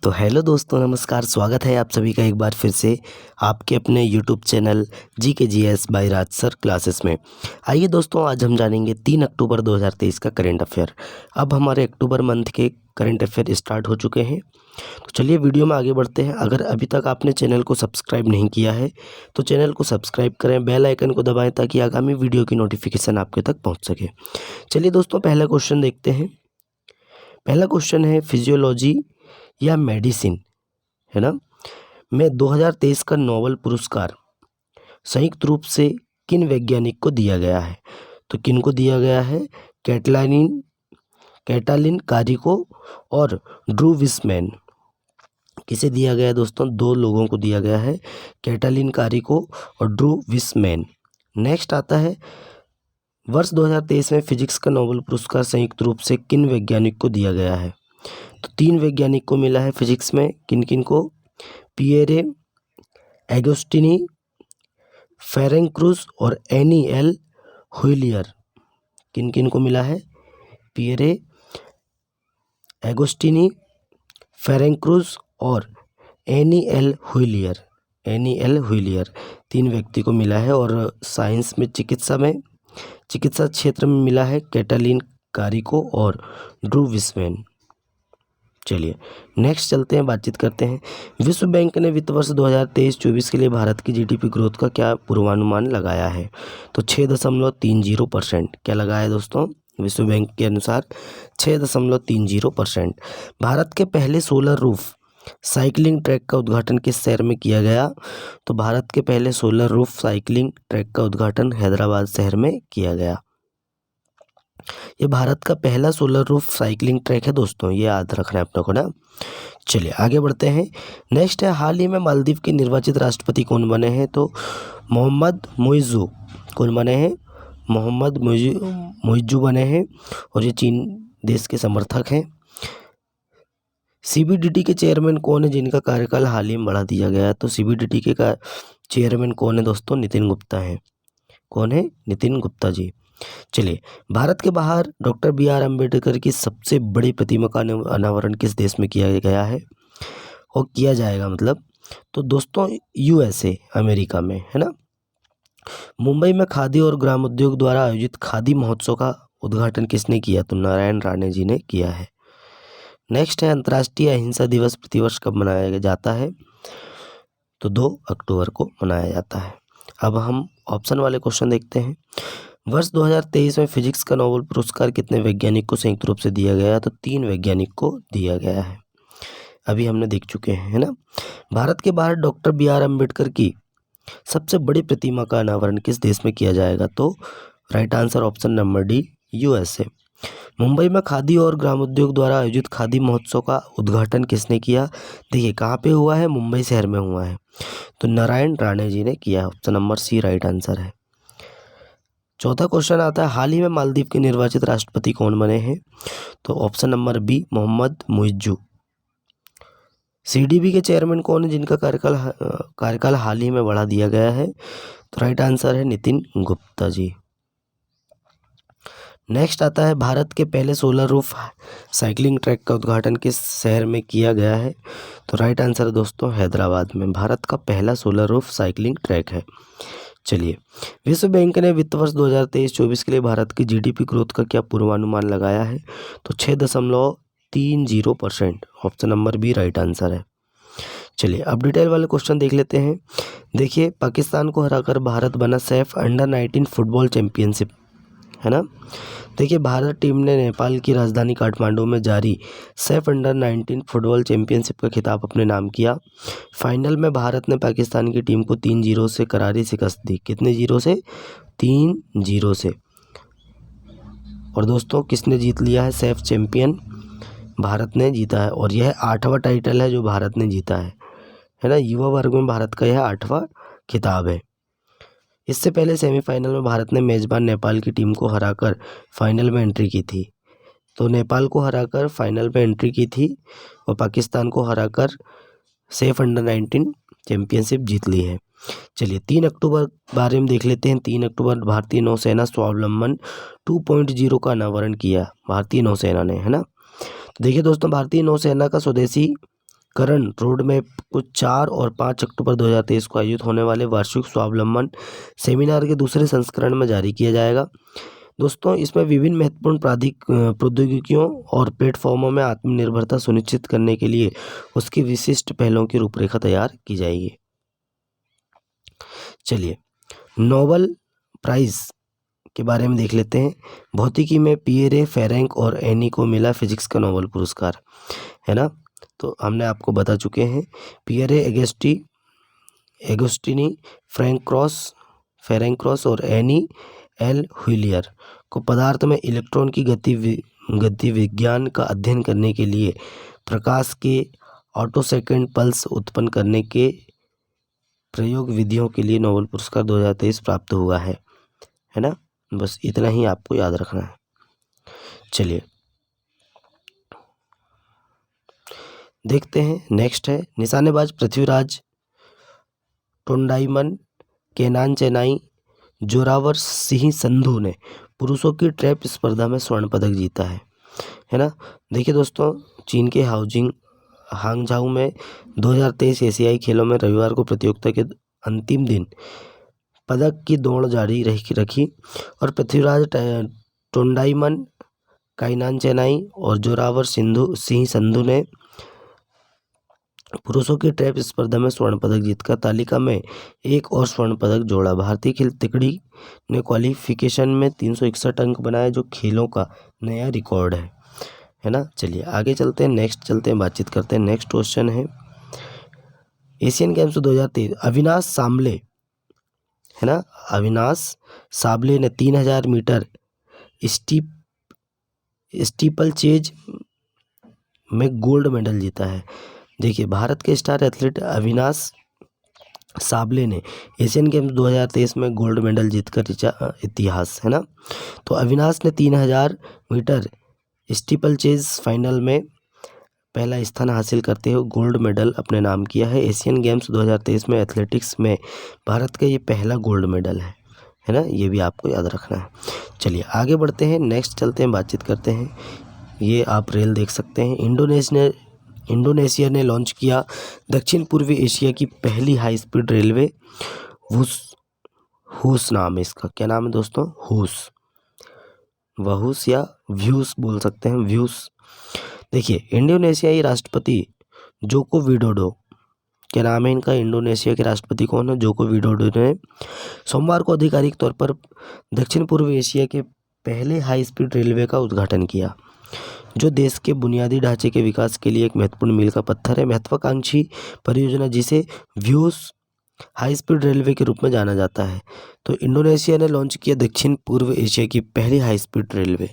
तो हेलो दोस्तों, नमस्कार। स्वागत है आप सभी का एक बार फिर से आपके अपने यूट्यूब चैनल GK/GS बाय राज सर क्लासेस में। आइए दोस्तों, आज हम जानेंगे 3 अक्टूबर 2023 का करंट अफेयर। अब हमारे अक्टूबर मंथ के करंट अफेयर स्टार्ट हो चुके हैं, तो चलिए वीडियो में आगे बढ़ते हैं। अगर अभी तक आपने चैनल को सब्सक्राइब नहीं किया है तो चैनल को सब्सक्राइब करें, बेल आइकन को दबाएँ ताकि आगामी वीडियो की नोटिफिकेशन आपके तक पहुँच सके। चलिए दोस्तों, पहला क्वेश्चन देखते हैं। पहला क्वेश्चन है, फिजियोलॉजी या मेडिसिन, है ना, में 2023 का नोबेल पुरस्कार संयुक्त रूप से किन वैज्ञानिक को दिया गया है? तो किन को दिया गया है? कैटालिन कारिको और ड्रू विस्मैन। किसे दिया गया है दोस्तों? 2 लोगों को दिया गया है, कैटालिन कारिको और ड्रू विस्मैन। नेक्स्ट आता है, वर्ष 2023 में फिजिक्स का नोबेल पुरस्कार संयुक्त रूप से किन वैज्ञानिक को दिया गया है? तो 3 वैज्ञानिक को मिला है फिजिक्स में। किन किन को? पिएरे एगोस्टिनी, फेरेंक क्रूज और एनी एल हुइलियर। किन किन को मिला है? पिएरे एगोस्टिनी, फेरेंक क्रूज और एनी एल हुइलियर। 3 व्यक्ति को मिला है। और साइंस में, चिकित्सा क्षेत्र में मिला है कैटालिन कारिको और ड्रू विस्मैन। चलिए नेक्स्ट चलते हैं, बातचीत करते हैं। विश्व बैंक ने वित्त वर्ष 2023-24 के लिए भारत की GDP ग्रोथ का क्या पूर्वानुमान लगाया है? तो 6.30%। क्या लगाया है दोस्तों? विश्व बैंक के अनुसार 6.30%। भारत के पहले सोलर रूफ साइकिलिंग ट्रैक का उद्घाटन किस शहर में किया गया? तो भारत के पहले सोलर रूफ साइकिलिंग ट्रैक का उद्घाटन हैदराबाद शहर में किया गया। ये भारत का पहला सोलर रूफ साइकिलिंग ट्रैक है दोस्तों, ये याद रखना है अपने को ना। चलिए आगे बढ़ते हैं। नेक्स्ट है, हाल ही में मालदीव के निर्वाचित राष्ट्रपति कौन बने हैं? तो मोहम्मद मुइज़्ज़ू। कौन बने हैं? मोहम्मद मुइज़्ज़ू बने हैं और ये चीन देश के समर्थक हैं। CBDT के चेयरमैन कौन है जिनका कार्यकाल हाल ही में बढ़ा दिया गया? तो CBDT के चेयरमैन कौन है दोस्तों? नितिन गुप्ता है। कौन है? नितिन गुप्ता जी। चलिए, भारत के बाहर डॉक्टर BR अम्बेडकर की सबसे बड़ी प्रतिमा का अनावरण किस देश में किया गया है और किया जाएगा मतलब? तो दोस्तों USA, अमेरिका में, है ना। मुंबई में खादी और ग्रामोद्योग द्वारा आयोजित खादी महोत्सव का उद्घाटन किसने किया? तो नारायण राणे जी ने किया है। नेक्स्ट है, अंतर्राष्ट्रीय अहिंसा दिवस प्रतिवर्ष कब मनाया जाता है? तो 2 अक्टूबर को मनाया जाता है। अब हम ऑप्शन वाले क्वेश्चन देखते हैं। वर्ष 2023 में फिजिक्स का नोबेल पुरस्कार कितने वैज्ञानिक को संयुक्त रूप से दिया गया? तो 3 वैज्ञानिक को दिया गया है, अभी हमने देख चुके हैं, है ना। भारत के बाहर डॉक्टर BR अम्बेडकर की सबसे बड़ी प्रतिमा का अनावरण किस देश में किया जाएगा? तो right answer option number D, USA। Mumbai में खादी और ग्रामोद्योग द्वारा आयोजित खादी महोत्सव का उद्घाटन किसने किया? देखिए कहाँ पे हुआ है? मुंबई शहर में हुआ है, तो नारायण राणे जी ने किया। Option number C right answer है। चौथा क्वेश्चन आता है, हाल ही में मालदीव के निर्वाचित राष्ट्रपति कौन बने हैं? तो option number B, Mohamed Muizzu. CDB के चेयरमैन कौन है जिनका कार्यकाल हाल ही में बढ़ा दिया गया है? तो राइट आंसर है नितिन गुप्ता जी। नेक्स्ट आता है, भारत के पहले सोलर रूफ साइकिलिंग ट्रैक का उद्घाटन किस शहर में किया गया है? तो राइट आंसर है दोस्तों हैदराबाद में। भारत का पहला सोलर रूफ साइकिलिंग ट्रैक है। चलिए, विश्व बैंक ने वित्त वर्ष 2023-24 के लिए भारत की GDP ग्रोथ का क्या पूर्वानुमान लगाया है? तो 6.30%। Option number B right answer है। चलिए अब डिटेल वाले क्वेश्चन देख लेते हैं। देखिए, पाकिस्तान को हराकर भारत बना सैफ अंडर-19 फुटबॉल चैंपियनशिप, है ना। देखिए, भारत टीम ने नेपाल की राजधानी काठमांडू में जारी सैफ अंडर-19 फुटबॉल चैंपियनशिप का खिताब अपने नाम किया। फाइनल में भारत ने पाकिस्तान की टीम को 3-0 से करारी शिकस्त दी। कितने 0 से? 3-0 से। और दोस्तों किसने जीत लिया है सैफ चैंपियन? भारत ने जीता है, और यह 8वां टाइटल है जो भारत ने जीता है ना। युवा वर्ग में भारत का यह 8वां खिताब है। इससे पहले सेमीफाइनल में भारत ने मेज़बान नेपाल की टीम को हराकर फाइनल में एंट्री की थी। तो नेपाल को हराकर फाइनल में एंट्री की थी और पाकिस्तान को हराकर सैफ अंडर-19 चैंपियनशिप जीत ली है। चलिए 3 अक्टूबर बारे में देख लेते हैं। 3 अक्टूबर भारतीय नौसेना स्वावलंबन 2.0 का अनावरण किया भारतीय नौसेना ने, है ना। तो देखिए दोस्तों, भारतीय नौसेना का स्वदेशी करण रोड मैप को 4 और 5 अक्टूबर 2023 को आयोजित होने वाले वार्षिक स्वावलंबन सेमिनार के दूसरे संस्करण में जारी किया जाएगा। दोस्तों, इसमें विभिन्न महत्वपूर्ण प्रौद्योगिकियों और प्लेटफॉर्मों में आत्मनिर्भरता सुनिश्चित करने के लिए उसकी विशिष्ट पहलों की रूपरेखा तैयार की जाएगी। चलिए, नोबेल प्राइज के बारे में देख लेते हैं। भौतिकी में पियरे फेरेंक और एनी को मिला फिजिक्स का नोबेल पुरस्कार, है ना। तो हमने आपको बता चुके हैं, पियरे एगोस्टिनी फेरेंक्रोस और एनी एल व्हीलियर को पदार्थ में इलेक्ट्रॉन की गति विज्ञान का अध्ययन करने के लिए प्रकाश के ऑटोसेकेंड पल्स उत्पन्न करने के प्रयोग विधियों के लिए नोबेल पुरस्कार 2023 प्राप्त हुआ है ना। बस इतना ही आपको याद रखना है। चलिए देखते हैं, नेक्स्ट है निशानेबाज पृथ्वीराज टोंडाईमन केनान चेनाई जोरावर सिंह संधू ने पुरुषों की ट्रैप स्पर्धा में स्वर्ण पदक जीता है ना। देखिए दोस्तों, चीन के हांगझाऊ में 2023 एशियाई खेलों में रविवार को प्रतियोगिता के अंतिम दिन पदक की दौड़ जारी रखी और पृथ्वीराज टोंडाईमन, काइनान चेनाई और जोरावर सिंह संधू ने पुरुषों की ट्रैप स्पर्धा में स्वर्ण पदक जीतकर तालिका में एक और स्वर्ण पदक जोड़ा। भारतीय खेल तिकड़ी ने क्वालिफिकेशन में 361 अंक बनाए, जो खेलों का नया रिकॉर्ड है ना। चलिए आगे चलते हैं, बातचीत करते हैं। नेक्स्ट क्वेश्चन है, एशियन गेम्स 2023 अविनाश सामले, है ना, अविनाश साबले ने 3000 मीटर स्टीपल चेज में गोल्ड मेडल जीता है। देखिए, भारत के स्टार एथलीट अविनाश साबले ने एशियन गेम्स 2023 में गोल्ड मेडल जीतकर रचा इतिहास, है ना। तो अविनाश ने 3000 मीटर स्टीपल चेज फाइनल में पहला स्थान हासिल करते हुए गोल्ड मेडल अपने नाम किया है। एशियन गेम्स 2023 में एथलेटिक्स में भारत का ये पहला गोल्ड मेडल है ना। ये भी आपको याद रखना है। चलिए आगे बढ़ते हैं, नेक्स्ट चलते हैं, बातचीत करते हैं। ये आप रेल देख सकते हैं। इंडोनेशिया ने लॉन्च किया दक्षिण पूर्वी एशिया की पहली हाई स्पीड रेलवे हूस नाम है इसका। क्या नाम है दोस्तों? वहूस या व्यूस बोल सकते हैं, व्यूस। देखिए, इंडोनेशियाई राष्ट्रपति जोको विडोडो, क्या नाम है इनका? इंडोनेशिया के राष्ट्रपति कौन है? जोको विडोडो ने सोमवार को आधिकारिक तौर पर दक्षिण पूर्व एशिया के पहले हाई स्पीड रेलवे का उद्घाटन किया, जो देश के बुनियादी ढांचे के विकास के लिए एक महत्वपूर्ण मील का पत्थर है। महत्वाकांक्षी परियोजना, जिसे व्यूस हाई स्पीड रेलवे के रूप में जाना जाता है, तो इंडोनेशिया ने लॉन्च किया दक्षिण पूर्व एशिया की पहली हाई स्पीड रेलवे।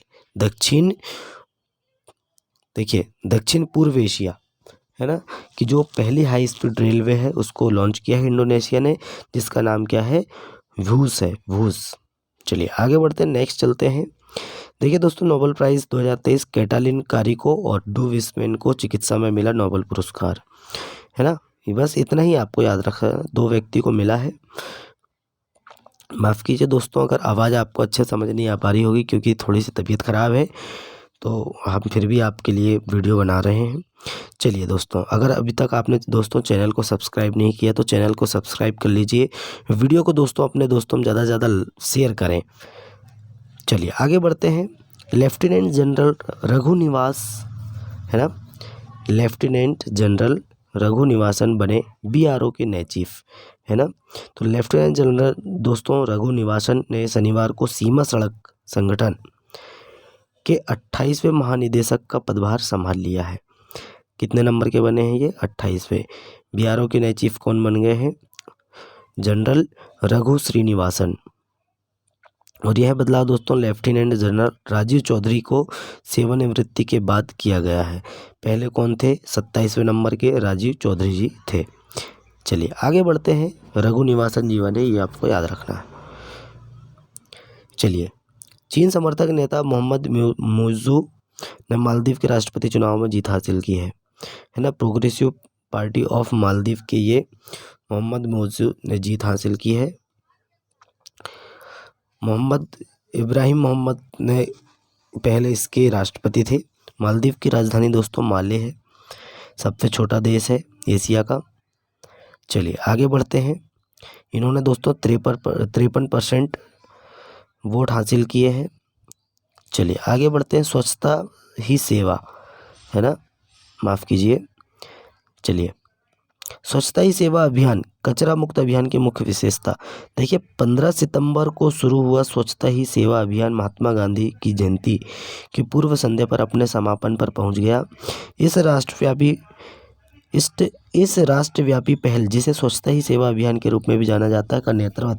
दक्षिण पूर्व एशिया, है ना, कि जो पहली हाई स्पीड रेलवे है उसको लॉन्च किया है इंडोनेशिया ने, जिसका नाम क्या है? व्यूस। चलिए आगे बढ़ते हैं, नेक्स्ट चलते हैं। देखिए दोस्तों, नोबेल प्राइज़ 2023 कैटालिन कारिको और डू विस्मैन को चिकित्सा में मिला नोबेल पुरस्कार, है ना। बस इतना ही आपको याद रखना, 2 व्यक्ति को मिला है। माफ़ कीजिए दोस्तों अगर आवाज़ आपको अच्छे समझ नहीं आ पा रही होगी, क्योंकि थोड़ी सी तबीयत ख़राब है, तो हम फिर भी आपके लिए वीडियो बना रहे हैं। चलिए दोस्तों, अगर अभी तक आपने दोस्तों चैनल को सब्सक्राइब नहीं किया तो चैनल को सब्सक्राइब कर लीजिए। वीडियो को दोस्तों अपने दोस्तों में ज़्यादा से ज़्यादा शेयर करें। चलिए आगे बढ़ते हैं। लेफ्टिनेंट जनरल रघुनिवास, है ना, लेफ्टिनेंट जनरल रघुनिवासन बने बीआरओ के नए चीफ, है ना। तो लेफ्टिनेंट जनरल दोस्तों रघुनिवासन ने शनिवार को सीमा सड़क संगठन के 28वें महानिदेशक का पदभार संभाल लिया है। कितने नंबर के बने हैं ये? 28वें। बीआरओ के नए चीफ कौन बन गए हैं? जनरल रघु श्रीनिवासन। और यह बदलाव दोस्तों लेफ्टिनेंट जनरल राजीव चौधरी को सेवानिवृत्ति के बाद किया गया है। पहले कौन थे? 27वें नंबर के राजीव चौधरी जी थे। चलिए आगे बढ़ते हैं। रघुनिवासन जी बने, ये आपको याद रखना है। चलिए, चीन समर्थक नेता मोहम्मद मुइज़्ज़ू ने मालदीव के राष्ट्रपति चुनाव में जीत हासिल की है ना। प्रोग्रेसिव पार्टी ऑफ मालदीव के ये मोहम्मद मुइज़्ज़ू ने जीत हासिल की है। इब्राहिम मोहम्मद ने पहले इसके राष्ट्रपति थे। मालदीव की राजधानी दोस्तों माले है। सबसे छोटा देश है एशिया का। चलिए आगे बढ़ते हैं। इन्होंने दोस्तों 53% वोट हासिल किए हैं। चलिए आगे बढ़ते हैं। स्वच्छता ही सेवा, है ना, माफ़ कीजिए। चलिए, स्वच्छता ही सेवा अभियान, कचरा मुक्त अभियान की मुख्य विशेषता। देखिए 15 सितंबर को शुरू हुआ स्वच्छता ही सेवा अभियान महात्मा गांधी की जयंती की पूर्व संध्या पर अपने समापन पर पहुंच गया। इस राष्ट्रव्यापी पहल, जिसे स्वच्छता ही सेवा अभियान के रूप में भी जाना जाता है, का नेतृत्व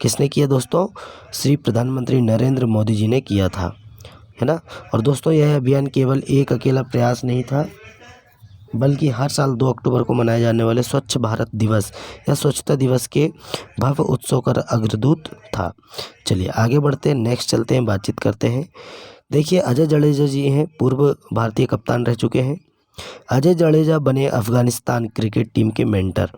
किसने किया दोस्तों? श्री प्रधानमंत्री नरेंद्र मोदी जी ने किया था, है ना। और दोस्तों यह अभियान केवल एक अकेला प्रयास नहीं था, बल्कि हर साल 2 अक्टूबर को मनाए जाने वाले स्वच्छ भारत दिवस या स्वच्छता दिवस के भव्य उत्सव का अग्रदूत था। चलिए आगे बढ़ते हैं, नेक्स्ट चलते हैं, बातचीत करते हैं। देखिए अजय जडेजा जी हैं, पूर्व भारतीय कप्तान रह चुके हैं। अजय जडेजा बने अफगानिस्तान क्रिकेट टीम के mentor.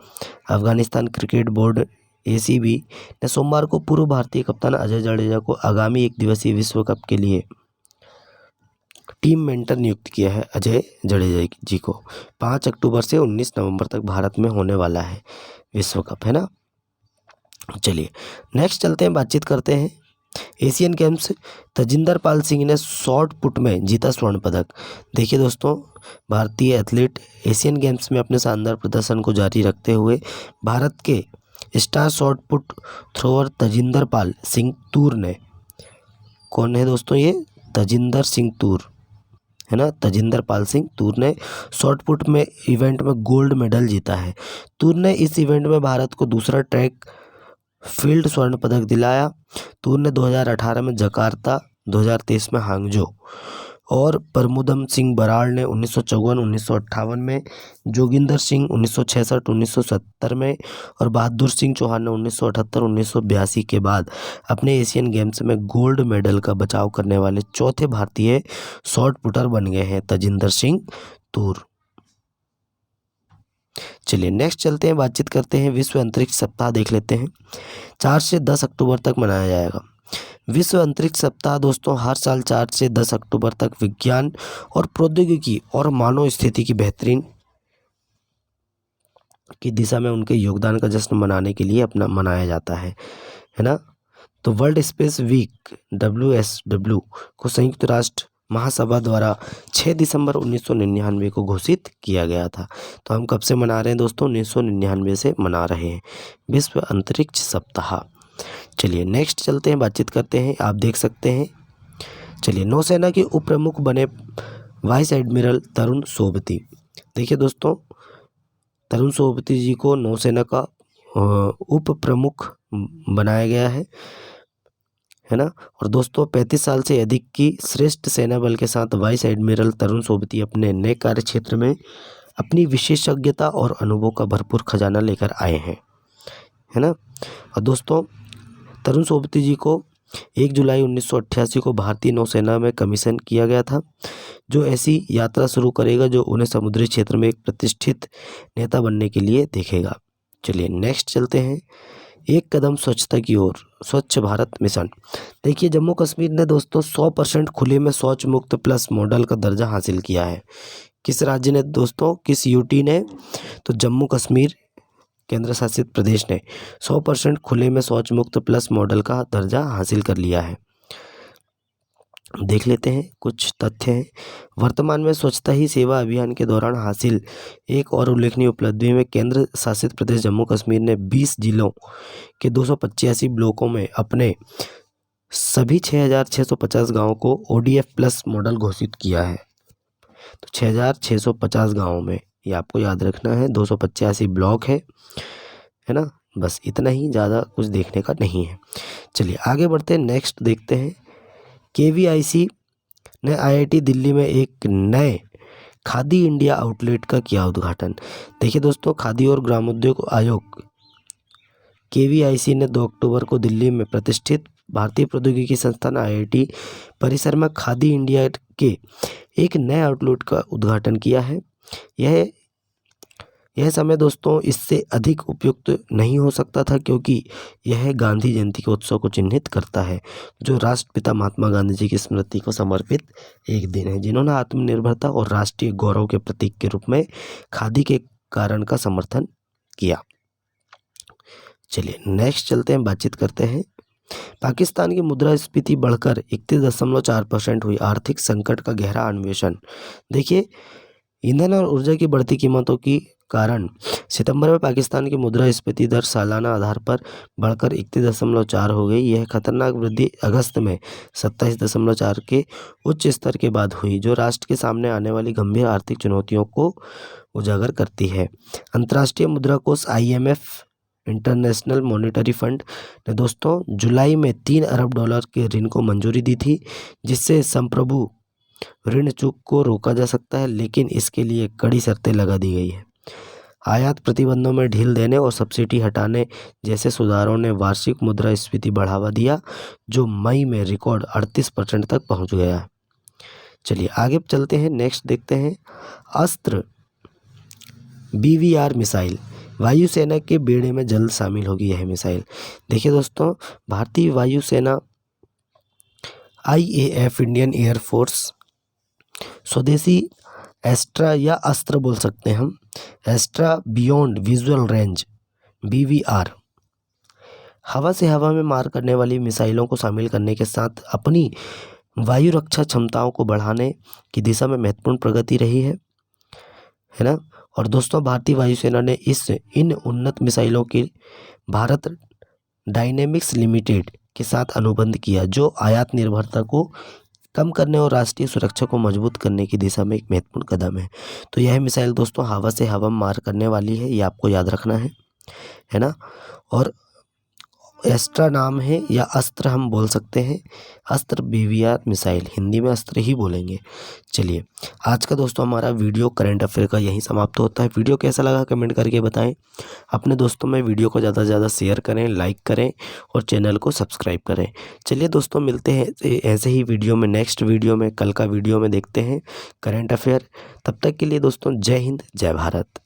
Afghanistan cricket board ACB ने सोमवार को पूर्व भारतीय कप्तान अजय जडेजा को आगामी 1 दिवसीय विश्व कप के लिए टीम मेंटर नियुक्त किया है। अजय जडेजा जी को 5 अक्टूबर से 19 नवंबर तक भारत में होने वाला है विश्व कप, है ना। चलिए नेक्स्ट चलते हैं, बातचीत करते हैं। एशियन गेम्स, तजिंदर पाल सिंह ने शॉट पुट में जीता स्वर्ण पदक। देखिए दोस्तों, भारतीय एथलीट एशियन गेम्स में अपने शानदार प्रदर्शन को जारी रखते हुए भारत के star shot put thrower Tajinder Pal Singh Toor ने, कौन है दोस्तों ये? तजिंदर सिंह तूर, है ना। तजिंदर पाल सिंह तूर ने शॉट पुट में इवेंट में गोल्ड मेडल जीता है। तूर ने इस इवेंट में भारत को दूसरा ट्रैक फील्ड स्वर्ण पदक दिलाया। तूर ने 2018 में जकार्ता, 2023 में हांगजो और परमुदम सिंह बराड़ ने 1954, 1958 में, जोगिंदर सिंह 1966, 1970 में और बहादुर सिंह चौहान ने 1978, 1982 के बाद अपने एशियन गेम्स में गोल्ड मेडल का बचाव करने वाले चौथे भारतीय शॉट पुटर बन गए हैं तजिंदर सिंह तूर। चलिए नेक्स्ट चलते हैं, बातचीत करते हैं। विश्व अंतरिक्ष सप्ताह देख लेते हैं। 4 से 10 अक्टूबर तक मनाया जाएगा। विश्व अंतरिक्ष सप्ताह दोस्तों हर साल 4 से 10 अक्टूबर तक विज्ञान और प्रौद्योगिकी और मानव स्थिति की बेहतरीन की दिशा में उनके योगदान का जश्न मनाने के लिए अपना मनाया जाता है ना। तो वर्ल्ड स्पेस वीक WSW को संयुक्त राष्ट्र महासभा द्वारा 6 दिसंबर 1999 को घोषित किया गया था। तो हम कब से मना रहे हैं दोस्तों? 1999 से मना रहे हैं विश्व अंतरिक्ष सप्ताह। चलिए नेक्स्ट चलते हैं, बातचीत करते हैं। आप देख सकते हैं, चलिए नौसेना के उप प्रमुख बने वाइस एडमिरल तरुण सोबती। देखिए दोस्तों, तरुण सोबती जी को नौसेना का उप प्रमुख बनाया गया है ना। और दोस्तों 35 साल से अधिक की श्रेष्ठ सेना बल के साथ वाइस एडमिरल तरुण सोबती अपने नए कार्य क्षेत्र में अपनी विशेषज्ञता और अनुभव का भरपूर खजाना लेकर आए हैं, है ना। और दोस्तों तरुण सोबती जी को 1 जुलाई 1988 को भारतीय नौसेना में कमीशन किया गया था, जो ऐसी यात्रा शुरू करेगा जो उन्हें समुद्री क्षेत्र में एक प्रतिष्ठित नेता बनने के लिए देखेगा। चलिए नेक्स्ट चलते हैं। एक कदम स्वच्छता की ओर, स्वच्छ भारत मिशन। देखिए जम्मू कश्मीर ने दोस्तों 100% खुले में शौच मुक्त प्लस मॉडल का दर्जा हासिल किया है। किस राज्य ने दोस्तों, किस UT ने? तो जम्मू कश्मीर केंद्र शासित प्रदेश ने 100% खुले में शौच मुक्त प्लस मॉडल का दर्जा हासिल कर लिया है। देख लेते हैं कुछ तथ्य हैं। वर्तमान में स्वच्छता ही सेवा अभियान के दौरान हासिल एक और उल्लेखनीय उपलब्धि में केंद्र शासित प्रदेश जम्मू कश्मीर ने 20 जिलों के 285 ब्लॉकों में अपने सभी 6650 गाँवों को ODF प्लस मॉडल घोषित किया है। तो 6650 गाँवों में, ये आपको याद रखना है, 285 ब्लॉक है ना। बस इतना ही, ज़्यादा कुछ देखने का नहीं है। चलिए आगे बढ़ते हैं, नेक्स्ट देखते हैं। KVIC ने IIT दिल्ली में एक नए खादी इंडिया आउटलेट का किया उद्घाटन। देखिए दोस्तों, खादी और ग्रामोद्योग आयोग KVIC ने 2 अक्टूबर को दिल्ली में प्रतिष्ठित भारतीय प्रौद्योगिकी संस्थान IIT परिसर में खादी इंडिया के एक नए आउटलेट का उद्घाटन किया है। यह समय दोस्तों इससे अधिक उपयुक्त नहीं हो सकता था, क्योंकि यह गांधी जयंती के उत्सव को चिन्हित करता है, जो राष्ट्रपिता महात्मा गांधी जी की स्मृति को समर्पित एक दिन है, जिन्होंने आत्मनिर्भरता और राष्ट्रीय गौरव के प्रतीक के रूप में खादी के कारण का समर्थन किया। चलिए नेक्स्ट चलते हैं, बातचीत करते हैं। पाकिस्तान की मुद्रास्फीति बढ़कर 31.4% हुई, आर्थिक संकट का गहरा अन्वेषण। देखिए, ईंधन और ऊर्जा की बढ़ती कीमतों के कारण सितंबर में पाकिस्तान की मुद्रास्फीति दर सालाना आधार पर बढ़कर 31.4 हो गई। यह खतरनाक वृद्धि अगस्त में 27.4 के उच्च स्तर के बाद हुई, जो राष्ट्र के सामने आने वाली गंभीर आर्थिक चुनौतियों को उजागर करती है। अंतर्राष्ट्रीय मुद्रा कोष IMF, इंटरनेशनल मॉनेटरी फंड ने दोस्तों जुलाई में $3 अरब के ऋण को मंजूरी दी थी, जिससे संप्रभु ऋण चूक को रोका जा सकता है, लेकिन इसके लिए कड़ी शर्तें लगा दी गई है। आयात प्रतिबंधों में ढील देने और सब्सिडी हटाने जैसे सुधारों ने वार्षिक मुद्रास्फीति बढ़ावा दिया, जो मई में रिकॉर्ड 38% तक पहुंच गया है। चलिए आगे चलते हैं, नेक्स्ट देखते हैं। अस्त्र BVR मिसाइल वायुसेना के बेड़े में जल्द शामिल होगी यह मिसाइल। देखिए दोस्तों, भारतीय वायुसेना IAF इंडियन एयरफोर्स स्वदेशी एस्ट्रा या अस्त्र बोल सकते हैं हम, Astra beyond visual range BVR हवा से हवा में मार करने वाली मिसाइलों को शामिल करने के साथ अपनी वायु रक्षा क्षमताओं को बढ़ाने की दिशा में महत्वपूर्ण प्रगति रही है ना। और दोस्तों, भारतीय वायुसेना ने इन उन्नत मिसाइलों की भारत डायनेमिक्स लिमिटेड के साथ अनुबंध किया, जो आयात निर्भरता को कम करने और राष्ट्रीय सुरक्षा को मजबूत करने की दिशा में एक महत्वपूर्ण कदम है। तो यह मिसाइल दोस्तों हवा से हवा मार करने वाली है, ये आपको याद रखना है ना। और एस्ट्रा नाम है या अस्त्र हम बोल सकते हैं, अस्त्र BVR मिसाइल, हिंदी में अस्त्र ही बोलेंगे। चलिए आज का दोस्तों हमारा वीडियो करंट अफेयर का यहीं समाप्त होता है। वीडियो कैसा लगा कमेंट करके बताएं। अपने दोस्तों में वीडियो को ज़्यादा से ज़्यादा शेयर करें, लाइक करें और चैनल को सब्सक्राइब करें। चलिए दोस्तों, मिलते हैं ऐसे ही वीडियो में, नेक्स्ट वीडियो में, कल का वीडियो में देखते हैं करंट अफेयर। तब तक के लिए दोस्तों जय हिंद, जय भारत।